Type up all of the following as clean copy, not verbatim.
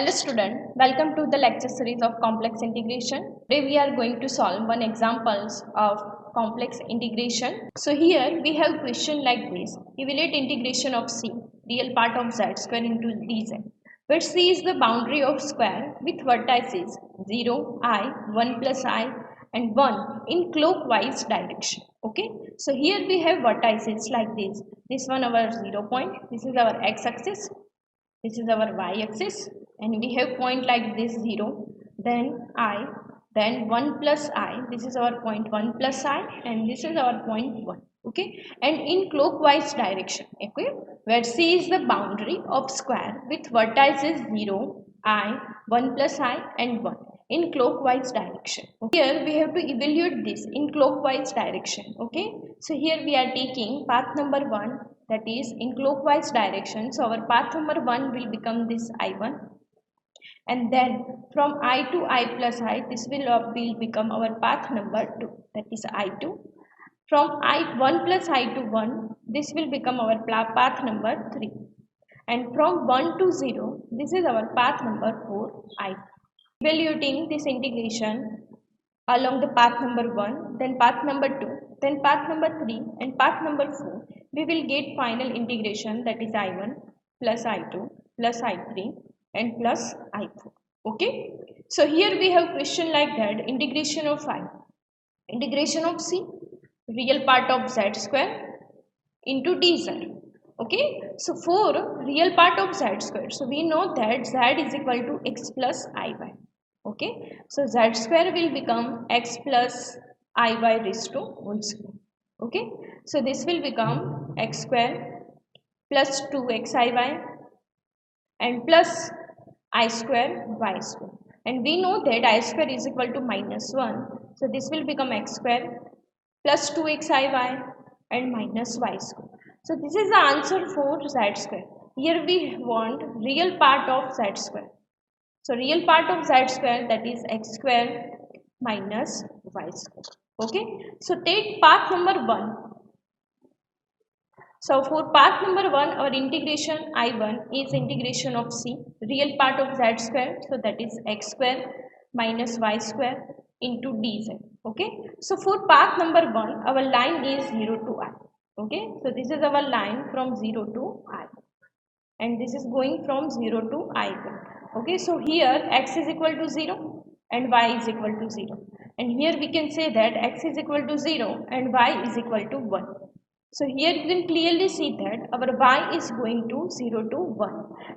Hello student, welcome to the lecture series of complex integration. Today we are going to solve one examples of complex integration. So here we have question like this. Evaluate integration of c, real part of z square into dz, where c is the boundary of square with vertices 0, I, 1 plus I and 1 in clockwise direction. Okay, so here we have vertices like this. This one our 0 point, this is our x-axis, this is our y-axis, and we have point like this 0, then I, then 1 plus I, this is our point 1 plus I, and this is our point 1. Okay, and in clockwise direction. Okay, where c is the boundary of square with vertices 0, I, 1 plus I and 1 in clockwise direction. Here we have to evaluate this in clockwise direction. Okay, so here we are taking path number 1, that is in clockwise direction. So our path number 1 will become this I1, and then from I to I plus I, this will become our path number 2, that is I2. From I1 plus I to 1, this will become our path number 3, and from 1 to 0, this is our path number 4, I. Evaluating this integration along the path number 1, then path number 2, then path number 3 and path number 4, we will get final integration, that is I1 plus I2 plus I3 and plus I4. Okay, so here we have question like that. Integration of I, integration of c, real part of z square into dz. Okay, so for real part of z square, so we know that z is equal to x plus iy. Okay, so z square will become x plus iy raised to whole square. Okay, so this will become x square plus 2xiy and plus I square y square, and we know that I square is equal to minus 1, so this will become x square plus 2xiy and minus y square. So this is the answer for z square. Here we want real part of z square. So real part of z square, that is x square minus y square. Okay, so take path number 1. So for path number 1, our integration I1 is integration of c, real part of z square, so that is x square minus y square into dz. Okay, so for path number 1, our line is 0 to I. Okay, so this is our line from 0 to I, and this is going from 0 to I1. Okay, so here x is equal to 0 and y is equal to 0, and here we can say that x is equal to 0 and y is equal to 1. So here you can clearly see that our y is going to 0 to 1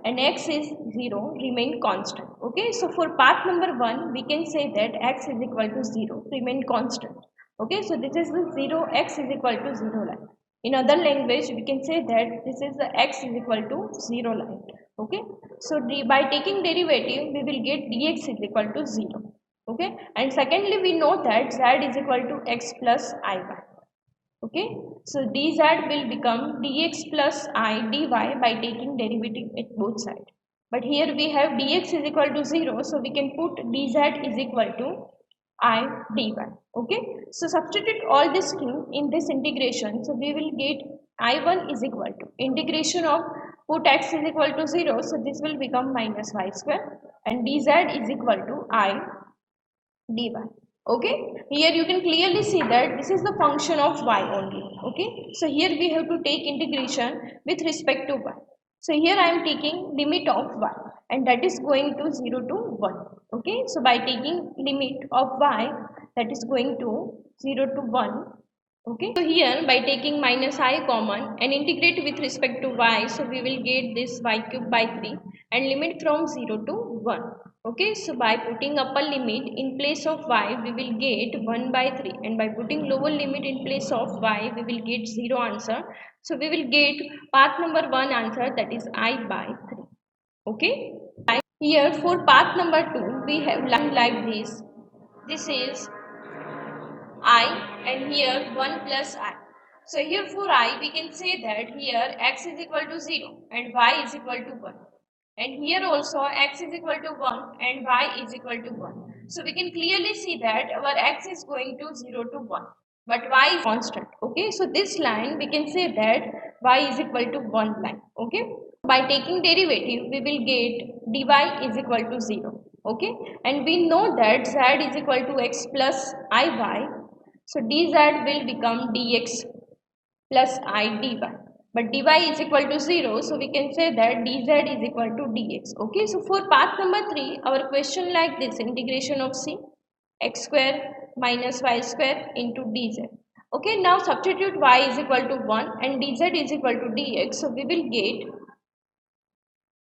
and x is 0 remain constant. Okay, so for path number 1, we can say that x is equal to 0 remain constant. Okay, so this is the 0, x is equal to 0 line. In other language, we can say that this is the x is equal to 0 line. Okay, so by taking derivative, we will get dx is equal to 0. Okay, and secondly, we know that z is equal to x plus iy. Okay, so dz will become dx plus I dy by taking derivative at both sides. But here we have dx is equal to 0, so we can put dz is equal to I dy. Okay, so substitute all this thing in this integration, so we will get I1 is equal to integration of put x is equal to 0, so this will become minus y square, and dz is equal to I dy. Okay, here you can clearly see that this is the function of y only. Okay, so here we have to take integration with respect to y. So here I am taking limit of y, and that is going to 0 to 1. Okay, so by taking limit of y, that is going to 0 to 1. Okay, so here by taking minus I common and integrate with respect to y, so we will get this y cube by 3 and limit from 0 to 1. Okay, so by putting upper limit in place of y, we will get 1 by 3, and by putting lower limit in place of y, we will get 0 answer. So we will get path number 1 answer, that is I by 3. Okay, here for path number 2, we have line like this. This is I, and here 1 plus I. So here for I, we can say that here x is equal to 0 and y is equal to 1. And here also x is equal to 1 and y is equal to 1. So we can clearly see that our x is going to 0 to 1, but y is constant. Okay, so this line we can say that y is equal to 1 line. Okay, By taking derivative we will get dy is equal to 0. Okay, and we know that z is equal to x plus iy, so dz will become dx plus I dy, but dy is equal to 0, so we can say that dz is equal to dx. Okay, so for path number 3 our question like this: integration of c x square minus y square into dz. Okay, now substitute y is equal to 1 and dz is equal to dx, so we will get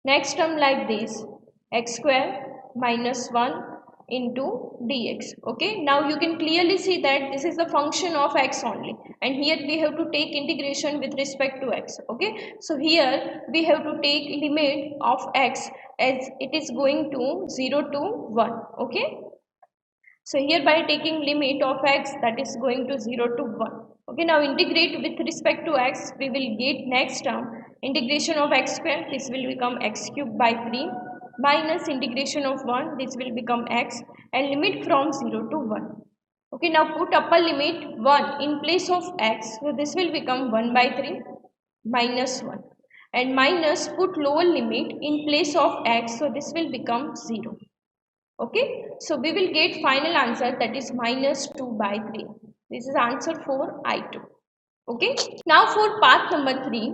next term like this: x square minus 1 into dx. Okay, now you can clearly see that this is the function of x only, and here we have to take integration with respect to x. Okay, so here we have to take limit of x as it is going to 0 to 1. Okay, so here by taking limit of x that is going to 0 to 1. Okay, now integrate with respect to x, we will get next term integration of x square, this will become x cube by 3 minus integration of 1, this will become x, and limit from 0 to 1. Okay, now put upper limit 1 in place of x, so this will become 1 by 3 minus 1, and minus put lower limit in place of x, so this will become 0. Okay, so we will get final answer that is minus 2 by 3. This is answer for I2. Okay, now for path number 3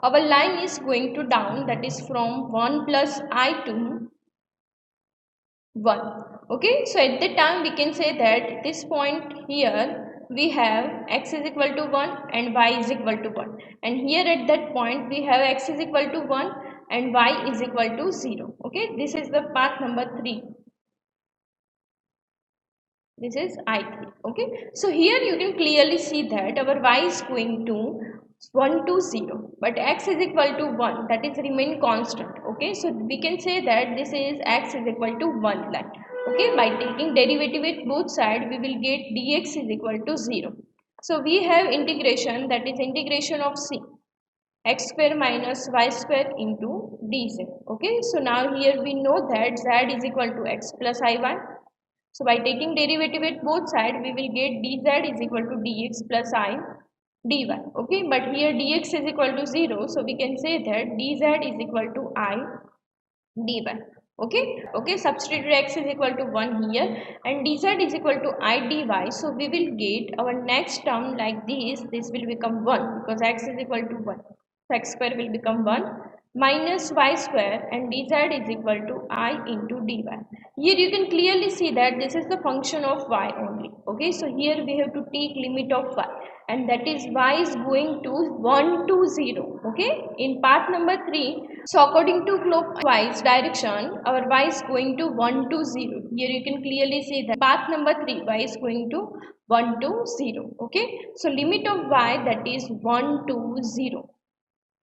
our line is going to down, that is from 1 plus I to 1. Okay, so at that time we can say that this point here we have x is equal to 1 and y is equal to 1, and here at that point we have x is equal to 1 and y is equal to 0. Okay, this is the path number 3. This is I3. Okay, so here you can clearly see that our y is going to 1 to 0, but x is equal to 1, that is remain constant. Okay, so we can say that this is x is equal to 1 line. Okay, by taking derivative with both sides we will get dx is equal to 0. So we have integration, that is integration of c x square minus y square into dz. Okay, so now here we know that z is equal to x plus iy, so by taking derivative at both sides, we will get dz is equal to dx plus I dy. Okay, but here dx is equal to 0, so we can say that dz is equal to I dy. Okay, substitute x is equal to 1 here and dz is equal to I dy. So we will get our next term like this will become 1 because x is equal to 1. So x square will become 1 minus y square and dz is equal to I into dy. Here you can clearly see that this is the function of y only. Okay, so here we have to take limit of y, and that is y is going to 1 to 0. Okay, in path number 3, so according to clockwise direction our y is going to 1 to 0. Here you can clearly see that path number 3 y is going to 1 to 0. Okay, so limit of y that is 1 to 0.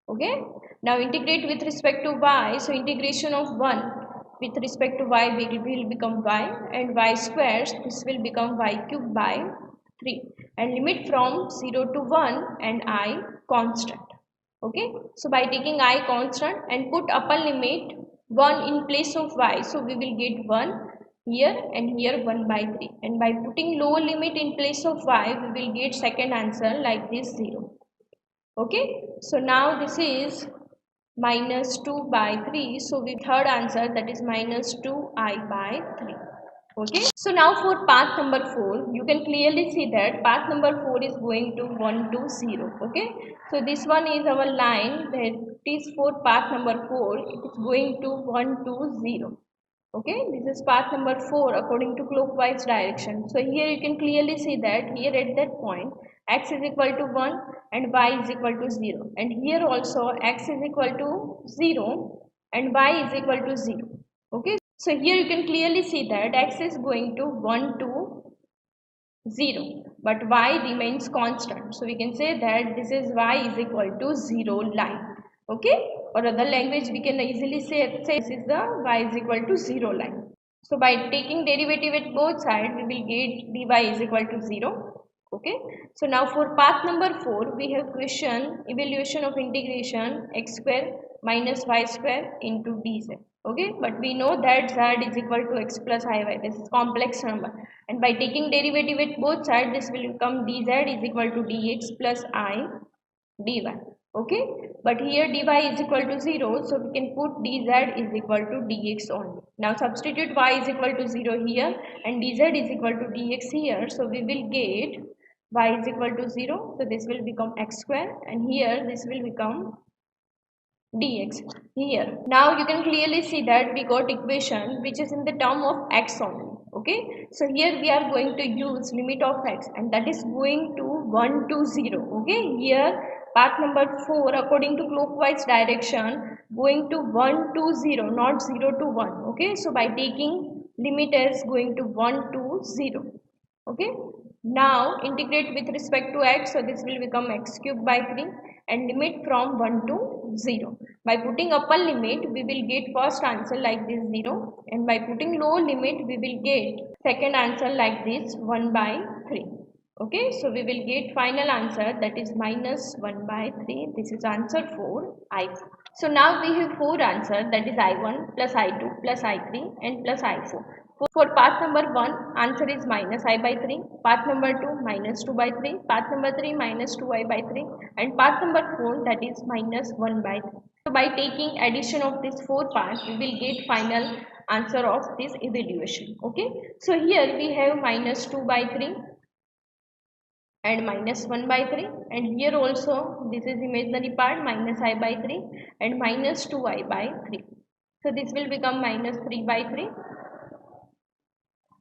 Okay, now integrate with respect to y, so integration of 1 with respect to y will become y, and y squares this will become y cube by 3, and limit from 0 to 1 and I constant. Okay, so by taking I constant and put upper limit 1 in place of y, so we will get 1 here and here 1 by 3, and by putting lower limit in place of y we will get second answer like this 0. Okay, so now this is minus 2 by 3, so we third answer that is minus 2I by 3. Okay, so now for path number 4 you can clearly see that path number 4 is going to 1 to 0. Okay, so this one is our line that is for path number 4, it is going to 1 to 0. Okay, this is path number 4 according to clockwise direction. So here you can clearly see that here at that point x is equal to 1 and y is equal to 0, and here also x is equal to 0 and y is equal to 0. Okay, so here you can clearly see that x is going to 1 to 0 but y remains constant, so we can say that this is y is equal to 0 line. Okay, or other language we can easily say this is the y is equal to 0 line. So by taking derivative at both sides we will get dy is equal to 0. Okay, so now for path number 4 we have question evaluation of integration x square minus y square into dz. Okay, but we know that z is equal to x plus iy, this is complex number, and by taking derivative at both sides this will become dz is equal to dx plus I dy. Okay, but here dy is equal to 0, so we can put dz is equal to dx only. Now substitute y is equal to 0 here and dz is equal to dx here, so we will get y is equal to 0, so this will become x square and here this will become dx here. Now you can clearly see that we got equation which is in the term of x only. Okay, so here we are going to use limit of x and that is going to 1 to 0. Okay, here path number 4 according to clockwise direction going to 1 to 0, not 0 to 1. Okay, so by taking limit as going to 1 to 0. Okay, now integrate with respect to x, so this will become x cube by 3 and limit from 1 to 0. By putting upper limit we will get first answer like this 0 and by putting lower limit we will get second answer like this 1 by 3. Okay, so we will get final answer that is minus 1 by 3. This is answer for I4. So now we have 4 answers, that is I1 plus I2 plus I3 and plus I4. For path number 1, answer is minus I by 3, path number 2 minus 2 by 3, path number 3 minus 2I by 3 and path number 4 that is minus 1 by 3. So by taking addition of these 4 parts we will get final answer of this evaluation. Okay, so here we have minus 2 by 3 and minus 1 by 3 and here also this is imaginary part minus I by 3 and minus 2I by 3. So this will become minus 3 by 3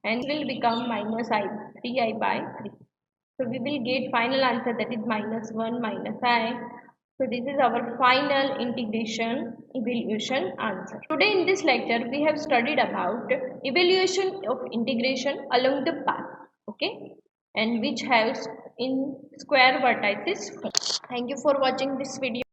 and will become minus I 3I by 3. So we will get final answer that is minus 1 minus I. So this is our final integration evaluation answer. Today in this lecture we have studied about evaluation of integration along the path. Okay, and which has in square vertices. Thank you for watching this video.